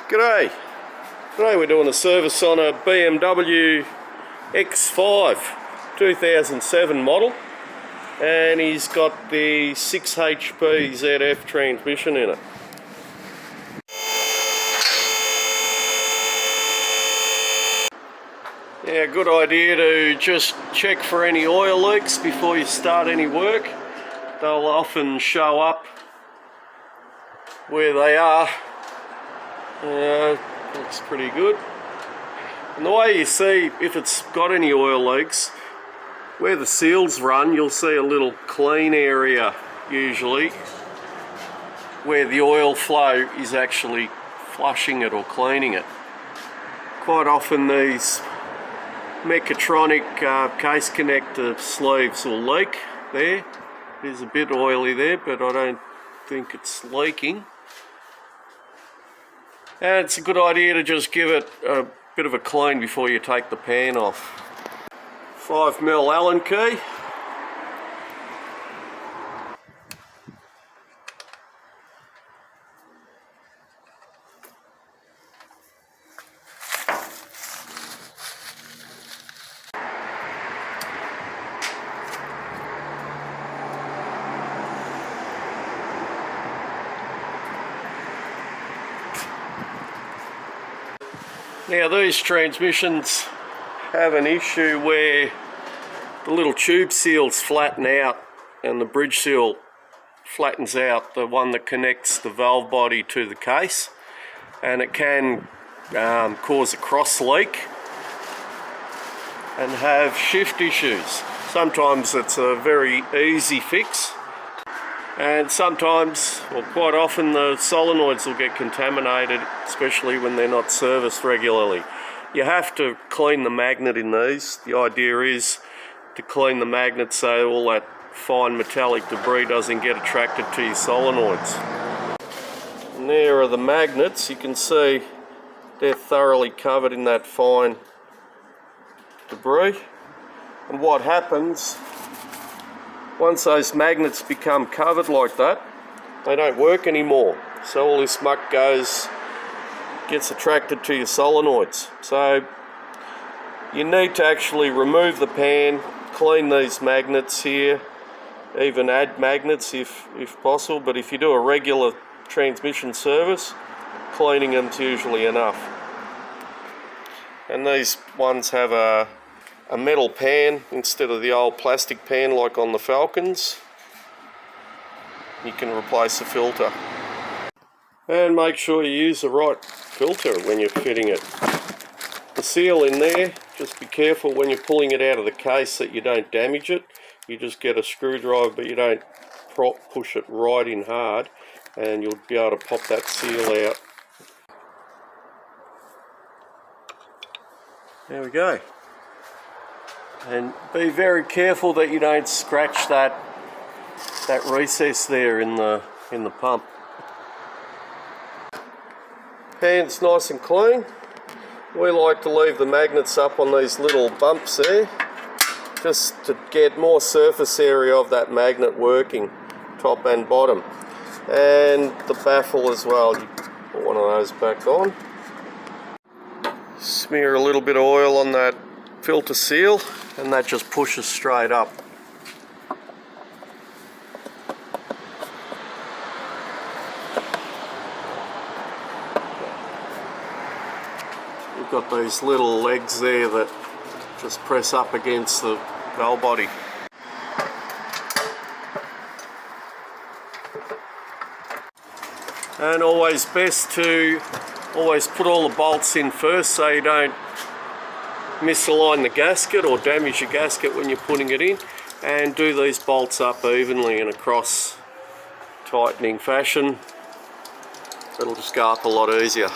G'day. Today we're doing a service on a BMW X5 2007 model, and he's got the 6 HP ZF transmission in it. Yeah, good idea to just check for any oil leaks before you start any work. They'll often show up where they are. Looks pretty good. And the way you see if it's got any oil leaks, where the seals run, you'll see a little clean area usually where the oil flow is actually flushing it or cleaning it. Quite often these mechatronic case connector sleeves will leak there. There's a bit oily there, but I don't think it's leaking. And it's a good idea to just give it a bit of a clean before you take the pan off. 5mm Allen key. Now these transmissions have an issue where the little tube seals flatten out and the bridge seal flattens out, the one that connects the valve body to the case, and it can cause a cross leak and have shift issues. Sometimes it's a very easy fix, and sometimes, or quite often, the solenoids will get contaminated, especially when they're not serviced regularly. You have to clean the magnet in these. The idea is to clean the magnet so all that fine metallic debris doesn't get attracted to your solenoids. And there are the magnets. You can see they're thoroughly covered in that fine debris. And what happens, once those magnets become covered like that, they don't work anymore. So all this muck gets attracted to your solenoids. So you need to actually remove the pan, clean these magnets here, even add magnets if possible, but if you do a regular transmission service, cleaning them's usually enough. And these ones have a metal pan instead of the old plastic pan like on the Falcons. You can replace the filter. And make sure you use the right filter when you're fitting it. The seal in there, just be careful when you're pulling it out of the case that you don't damage it. You just get a screwdriver, but you don't push it right in hard, and you'll be able to pop that seal out. There we go. And be very careful that you don't scratch that recess there in the pump. Pan's nice and clean. We like to leave the magnets up on these little bumps there, just to get more surface area of that magnet working, top and bottom. And the baffle as well, you put one of those back on. Smear a little bit of oil on that filter seal, and that just pushes straight up. You've got these little legs there that just press up against the valve body. And always best to put all the bolts in first so you don't misalign the gasket or damage your gasket when you're putting it in, and do these bolts up evenly in a cross tightening fashion. It'll just go up a lot easier.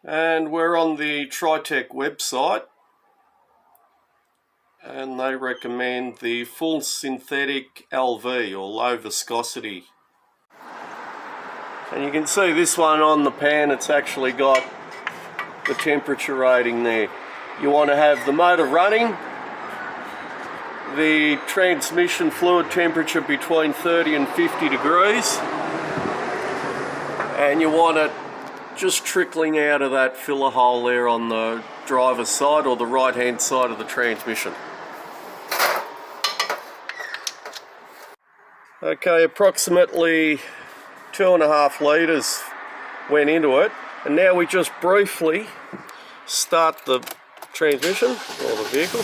And we're on the Tritech website, and they recommend the full synthetic LV, or low viscosity. And you can see this one on the pan, it's actually got the temperature rating there. You want to have the motor running, the transmission fluid temperature between 30 and 50 degrees, and you want it just trickling out of that filler hole there on the driver's side or the right hand side of the transmission. Okay, approximately 2.5 litres went into it, and now we just briefly start the transmission or the vehicle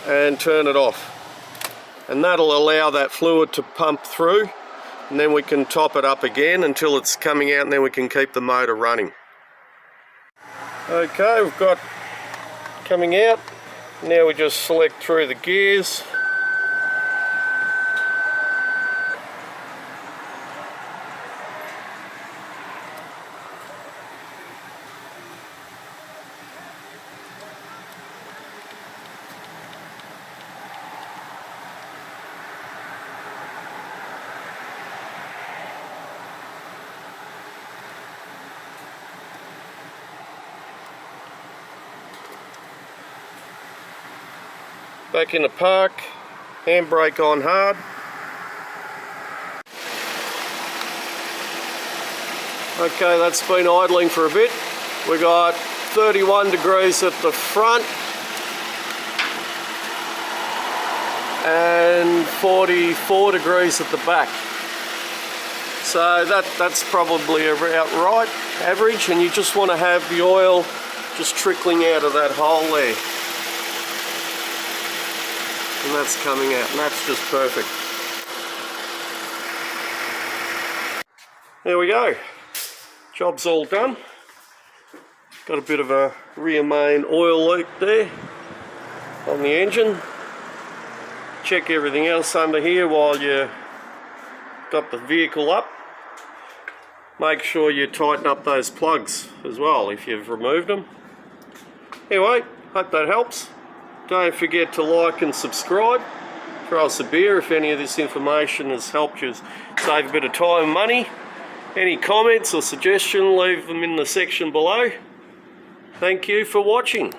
and turn it off, and that'll allow that fluid to pump through, and then we can top it up again until it's coming out, and then we can keep the motor running. Okay, we've got coming out. Now we just select through the gears. Back in the park, handbrake on hard. Okay, that's been idling for a bit. We got 31 degrees at the front and 44 degrees at the back. So that's probably about right, average, and you just want to have the oil just trickling out of that hole there. And that's coming out, and that's just perfect. There we go. Job's all done. Got a bit of a rear main oil leak there on the engine. Check everything else under here while you got the vehicle up. Make sure you tighten up those plugs as well if you've removed them. Anyway, hope that helps. Don't forget to like and subscribe. Throw us a beer if any of this information has helped you save a bit of time and money. Any comments or suggestions, leave them in the section below. Thank you for watching.